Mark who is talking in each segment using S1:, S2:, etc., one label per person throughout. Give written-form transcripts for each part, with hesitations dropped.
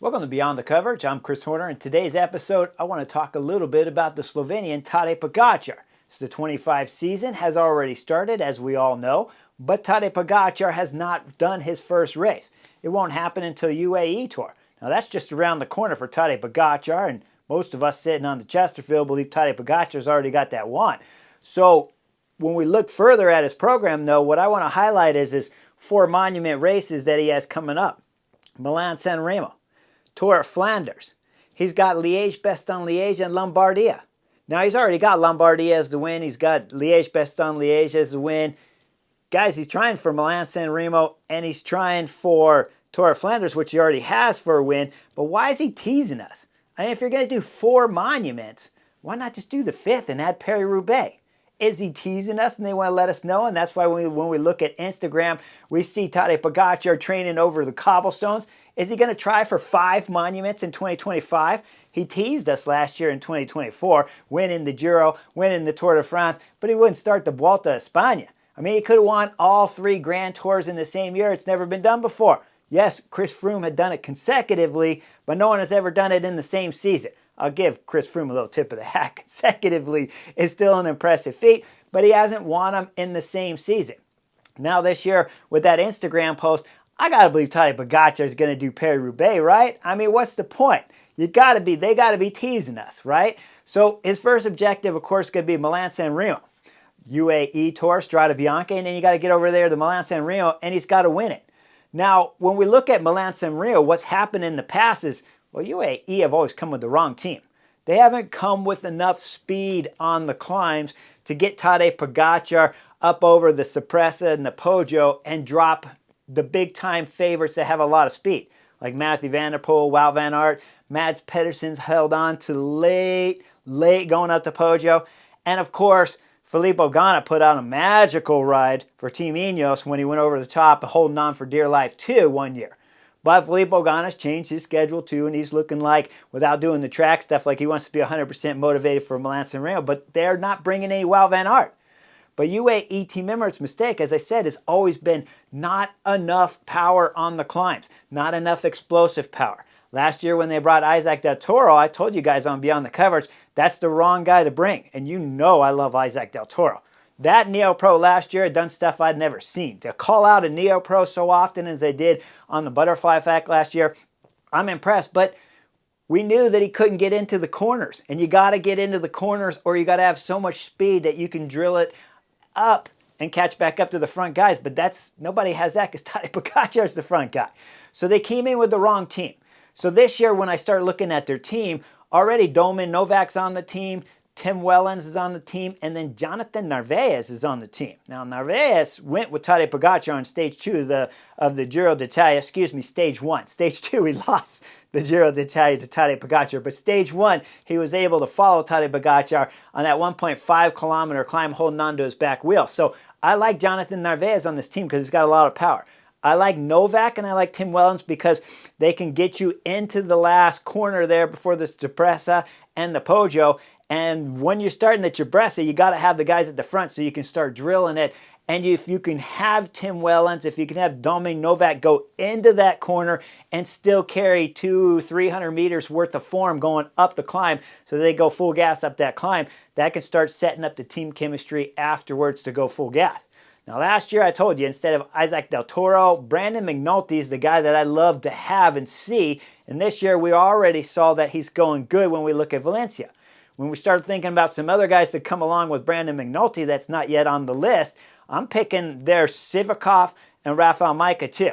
S1: Welcome to Beyond the Coverage. I'm Chris Horner. In today's episode, I want to talk a little bit about the Slovenian Tadej Pogačar. So the 25 season has already started, as we all know, but Tadej Pogačar has not done his first race. It won't happen until UAE Tour. Now that's just around the corner for Tadej Pogačar, and most of us sitting on the Chesterfield believe Tadej Pogačar's already got that one. So when we look further at his program, though, what I want to highlight is his 4 monument races that he has coming up. Milan-San Remo, Tour of Flanders. He's got Liège-Bastogne-Liège and Lombardia. Now, he's already got Lombardia as the win. He's got Liège-Bastogne-Liège as the win. Guys, he's trying for Milan-San Remo, and he's trying for Tour of Flanders, which he already has for a win. But why is he teasing us? I mean, if you're going to do 4 monuments, why not just do the 5th and add Paris-Roubaix? Is he teasing us and they want to let us know? And that's why when we look at Instagram, we see Tadej Pogačar training over the cobblestones. Is he going to try for 5 monuments in 2025? He teased us last year in 2024, winning the Giro, winning the Tour de France, but he wouldn't start the Vuelta a España. I mean, he could have won all 3 Grand Tours in the same year. It's never been done before. Yes, Chris Froome had done it consecutively, but no one has ever done it in the same season. I'll give Chris Froome a little tip of the hat. Consecutively is still an impressive feat, but he hasn't won them in the same season. Now this year, with that Instagram post, I got to believe Tadej Pogačar is going to do Paris-Roubaix, right? I mean, what's the point? They got to be teasing us, right? So his first objective, of course, is going to be Milan-San Remo. UAE Tour, Strade Bianche, and then you got to get over there to Milan-San Remo, and he's got to win it. Now, when we look at Milan-San Remo, what's happened in the past is, well, UAE have always come with the wrong team. They haven't come with enough speed on the climbs to get Tadej Pogačar up over the Cipressa and the Poggio and drop the big-time favorites that have a lot of speed, like Mathieu van der Poel, Wout van Aert. Mads Pedersen's held on to late going up to Poggio. And, of course, Filippo Ganna put out a magical ride for Team Ineos when he went over the top, holding on for dear life too one year. But Filippo Ganna's changed his schedule too, and he's looking like, without doing the track stuff, like he wants to be 100% motivated for Milan-San Remo, but they're not bringing any Wout van Aert. But UAE Team Emirates' mistake, as I said, has always been not enough power on the climbs, not enough explosive power. Last year when they brought Isaac Del Toro, I told you guys on Beyond the Coverage, that's the wrong guy to bring. And you know I love Isaac Del Toro. That Neo-Pro last year had done stuff I'd never seen. To call out a Neo-Pro so often as they did on the Butterfly Effect last year, I'm impressed. But we knew that he couldn't get into the corners. And you got to get into the corners, or you got to have so much speed that you can drill it up and catch back up to the front guys. But nobody has that because Tadej Pogačar is the front guy. So they came in with the wrong team. So this year when I start looking at their team, already Domen Novak's on the team, Tim Wellens is on the team, and then Jonathan Narvaez is on the team. Now, Narvaez went with Tadej Pogačar on stage 2 of the Giro d'Italia. Excuse me, stage 1. Stage 2, he lost the Giro d'Italia to Tadej Pogačar. But stage 1, he was able to follow Tadej Pogačar on that 1.5 kilometer climb, holding onto his back wheel. So I like Jonathan Narvaez on this team because he's got a lot of power. I like Novak and I like Tim Wellens because they can get you into the last corner there before the Cipressa and the Poggio. And when you're starting the Cipressa, you got to have the guys at the front so you can start drilling it. And if you can have Tim Wellens, if you can have Domen Novak go into that corner and still carry 200-300 meters worth of form going up the climb so they go full gas up that climb, that can start setting up the team chemistry afterwards to go full gas. Now, last year I told you, instead of Isaac Del Toro, Brandon McNulty is the guy that I love to have and see. And this year we already saw that he's going good when we look at Valencia. When we start thinking about some other guys that come along with Brandon McNulty that's not yet on the list, I'm picking their Sivakov and Rafael Majka too.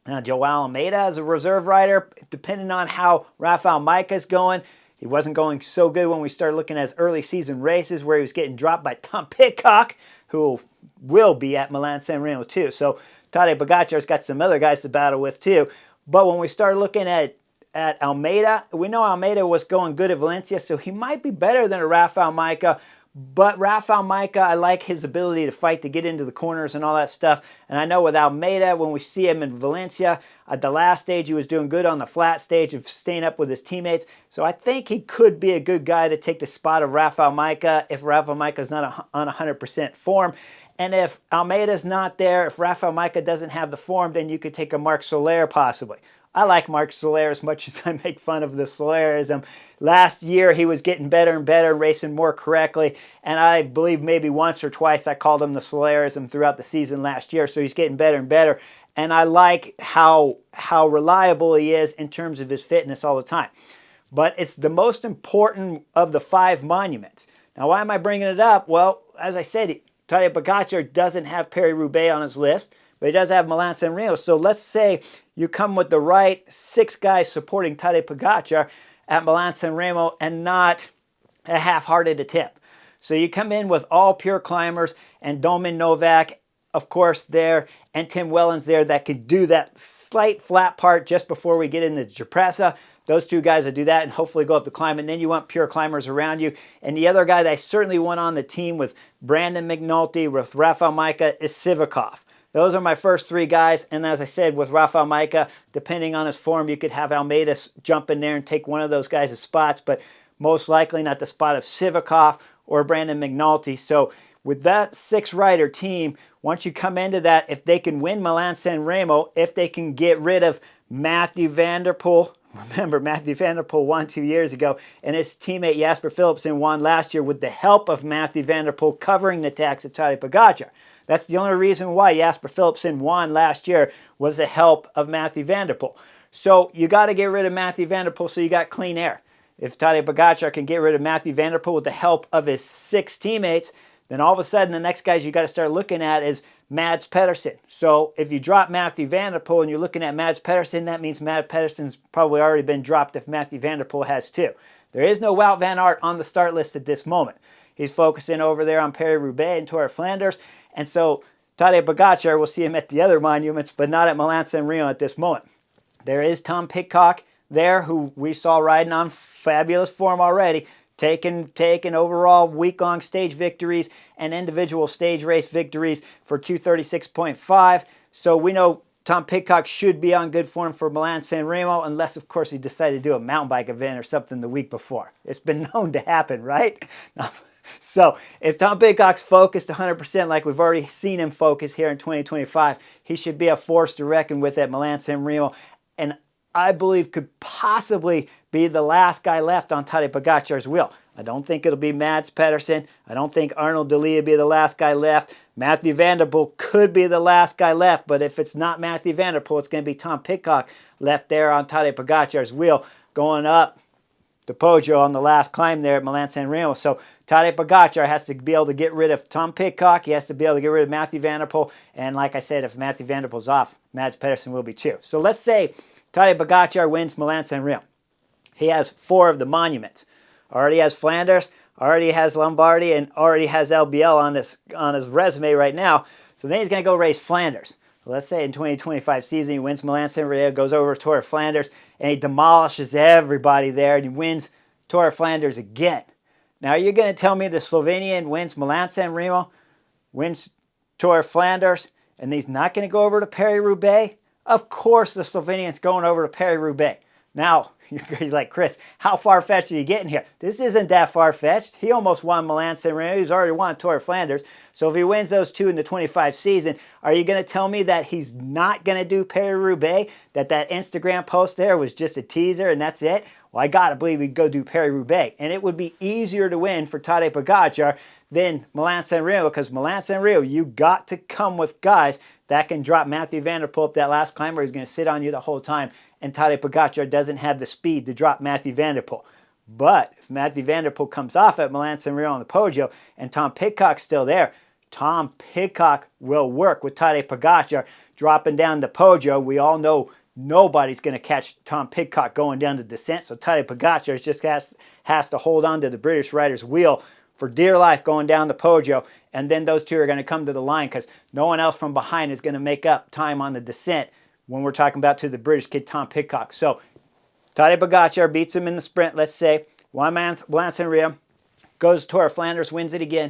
S1: Now, Joao Almeida is a reserve rider. Depending on how Rafael Majka is going, he wasn't going so good when we started looking at his early season races where he was getting dropped by Tom Pidcock, who will be at Milan-San Remo too. So Tadej Pogačar's got some other guys to battle with too. But when we start looking at Almeida, we know Almeida was going good at Valencia, so he might be better than a Rafael Majka. But Rafael Majka, I like his ability to fight, to get into the corners and all that stuff. And I know with Almeida, when we see him in Valencia, at the last stage, he was doing good on the flat stage of staying up with his teammates. So I think he could be a good guy to take the spot of Rafael Majka if Rafael Majka is not on 100% form. And if Almeida's not there, if Rafael Majka doesn't have the form, then you could take a Marc Soler possibly. I like Marc Soler as much as I make fun of the Solerism. Last year, he was getting better and better, racing more correctly. And I believe maybe once or twice I called him the Solerism throughout the season last year. So he's getting better and better. And I like how reliable he is in terms of his fitness all the time. But it's the most important of the 5 monuments. Now, why am I bringing it up? Well, as I said, Tadej Pogačar doesn't have Paris-Roubaix on his list, but he does have Milan-San Remo. So let's say you come with the right 6 guys supporting Tadej Pogačar at Milan-San Remo and not a half-hearted attempt. So you come in with all pure climbers and Domin Novak, of course, there, and Tim Wellens there that could do that slight flat part just before we get into Cipressa. Those 2 guys that do that and hopefully go up the climb. And then you want pure climbers around you. And the other guy that I certainly want on the team with Brandon McNulty, with Rafael Majka, is Sivakov. Those are my first 3 guys. And as I said, with Rafael Majka, depending on his form, you could have Almeida jump in there and take one of those guys' spots, but most likely not the spot of Sivakov or Brandon McNulty. So with that 6-rider team, once you come into that, if they can win Milan-San Remo, if they can get rid of Mathieu van der Poel. Remember, Mathieu van der Poel won 2 years ago, and his teammate Jasper Philipsen won last year with the help of Mathieu van der Poel covering the attacks of Tadej Pogačar. That's the only reason why Jasper Philipsen won last year, was the help of Mathieu van der Poel. So you got to get rid of Mathieu van der Poel so you got clean air. If Tadej Pogačar can get rid of Mathieu van der Poel with the help of his 6 teammates, then all of a sudden the next guys you got to start looking at is Mads Pedersen. So if you drop Mathieu van der Poel and you're looking at Mads Pedersen, that means Mads Pedersen's probably already been dropped if Mathieu van der Poel has too. There is no Wout van Aert on the start list at this moment. He's focusing over there on Paris-Roubaix and Tour of Flanders. And so Tadej Pogačar, we'll see him at the other monuments, but not at Milan-San Remo at this moment. There is Tom Pidcock there, who we saw riding on fabulous form already, taking overall week-long stage victories and individual stage race victories for Q36.5. So we know Tom Pidcock should be on good form for Milan-San Remo, unless, of course, he decided to do a mountain bike event or something the week before. It's been known to happen, right? So if Tom Pidcock's focused 100% like we've already seen him focus here in 2025, he should be a force to reckon with at Milan-San Remo. And I believe could possibly be the last guy left on Tadej Pogačar's wheel. I don't think it'll be Mads Pedersen. I don't think Arnaud Delis will be the last guy left. Mathieu van der Poel could be the last guy left, but if it's not Mathieu van der Poel, it's going to be Tom Pidcock left there on Tadej Pogačar's wheel going up the Poggio on the last climb there at Milan-San Remo. So Tadej Pogačar has to be able to get rid of Tom Pidcock. He has to be able to get rid of Mathieu van der Poel. And like I said, if Mathieu van der Poel's off, Mads Pedersen will be too. So let's say Tadej Pogačar wins Milan-San Remo. He has 4 of the monuments. Already has Flanders, already has Lombardy, and already has LBL on his resume right now. So then he's going to go race Flanders. So let's say in 2025 season, he wins Milan-San Remo, goes over to Tour of Flanders, and he demolishes everybody there, and he wins Tour of Flanders again. Now, you're going to tell me the Slovenian wins Milan-San Remo, wins Tour of Flanders, and he's not going to go over to Paris-Roubaix? Of course the Slovenian's going over to Paris-Roubaix. Now, you're like, Chris, how far-fetched are you getting here? This isn't that far-fetched. He almost won Milan-San Remo. He's already won Tour of Flanders. So if he wins those 2 in the 25 season, are you going to tell me that he's not going to do Paris-Roubaix? That Instagram post there was just a teaser and that's it? Well, I got to believe he'd go do Paris-Roubaix. And it would be easier to win for Tadej Pogačar than Milan-San Remo, because Milan-San Remo, you got to come with guys that can drop Mathieu van der Poel up that last climb where he's going to sit on you the whole time, and Tadej Pogačar doesn't have the speed to drop Mathieu van der Poel. But if Mathieu van der Poel comes off at Milan-San Remo on the Poggio and Tom Pidcock's still there, Tom Pidcock will work with Tadej Pogačar dropping down the Poggio. We all know nobody's going to catch Tom Pidcock going down the descent, so Tadej Pogačar just has to hold on to the British rider's wheel for dear life going down the Poggio, and then those 2 are going to come to the line because no one else from behind is going to make up time on the descent when we're talking about to the British kid Tom Pidcock. So Tadej Pogačar beats him in the sprint, let's say, won Milan-San Remo, goes to Tour of Flanders, wins it again.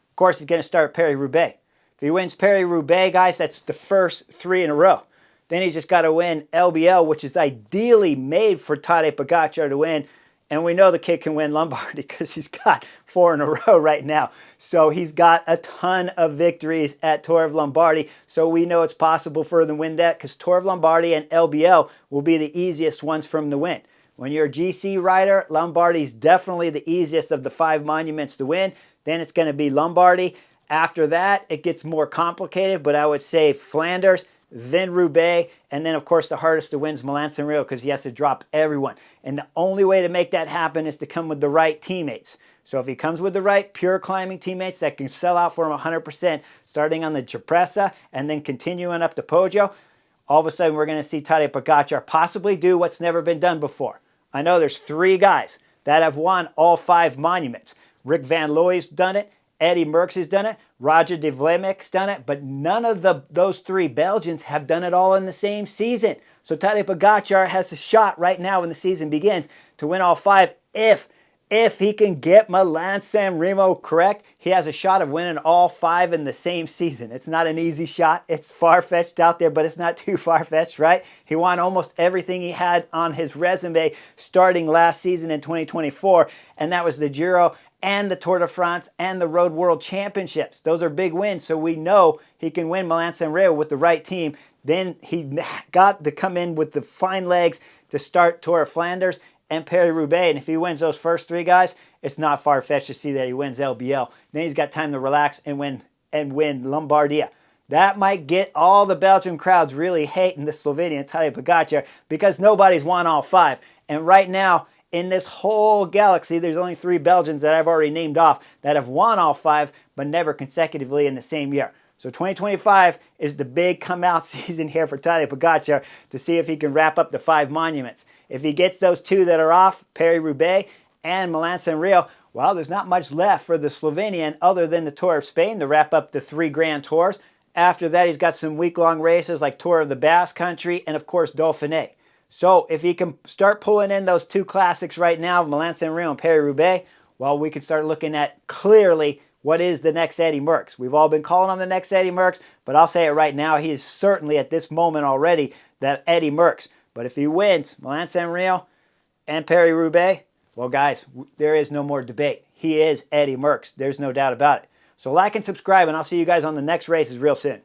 S1: Of course, he's going to start Paris-Roubaix. If he wins Paris-Roubaix, guys, that's the first 3 in a row. Then he's just got to win LBL, which is ideally made for Tadej Pogačar to win. And we know the kid can win Lombardy because he's got 4 in a row right now. So he's got a ton of victories at Tour of Lombardy. So we know it's possible for him to win that because Tour of Lombardy and LBL will be the easiest ones for him to win. When you're a GC rider, Lombardy's definitely the easiest of the 5 monuments to win. Then it's going to be Lombardy. After that, it gets more complicated, but I would say Flanders, then Roubaix, and then, of course, the hardest to win is Milan-San Remo because he has to drop everyone. And the only way to make that happen is to come with the right teammates. So if he comes with the right pure climbing teammates that can sell out for him 100%, starting on the Cipressa and then continuing up to Poggio, all of a sudden we're going to see Tadej Pogačar possibly do what's never been done before. I know there's 3 guys that have won all 5 monuments. Rick Van Looy's done it. Eddie Merckx has done it. Roger de Vlaming's done it. But none of those 3 Belgians have done it all in the same season. So Tadej Pogačar has a shot right now when the season begins to win all 5 if he can get Milan-San Remo correct. He has a shot of winning all 5 in the same season. It's not an easy shot. It's far-fetched out there, but it's not too far-fetched, right? He won almost everything he had on his resume starting last season in 2024, and that was the Giro and the Tour de France and the Road World Championships. Those are big wins, so we know he can win Milan-San Remo with the right team. Then he got to come in with the fine legs to start Tour of Flanders and Paris-Roubaix. And if he wins those first 3 guys, it's not far-fetched to see that he wins LBL. Then he's got time to relax and win Lombardia. That might get all the Belgian crowds really hating the Slovenian Tadej Pogačar because nobody's won all 5. And right now, in this whole galaxy, there's only 3 Belgians that I've already named off that have won all 5, but never consecutively in the same year. So 2025 is the big come-out season here for Tadej Pogačar to see if he can wrap up the 5 monuments. If he gets those 2 that are off, Paris-Roubaix and Milan-San Remo, well, there's not much left for the Slovenian other than the Tour of Spain to wrap up the 3 Grand Tours. After that, he's got some week-long races like Tour of the Basque Country and, of course, Dauphiné. So if he can start pulling in those 2 classics right now, Milan-San Remo and Paris-Roubaix, well, we can start looking at clearly what is the next Eddie Merckx. We've all been calling him the next Eddie Merckx, but I'll say it right now, he is certainly at this moment already that Eddie Merckx. But if he wins Milan-San Remo and Paris-Roubaix, well, guys, there is no more debate. He is Eddie Merckx. There's no doubt about it. So like and subscribe, and I'll see you guys on the next races real soon.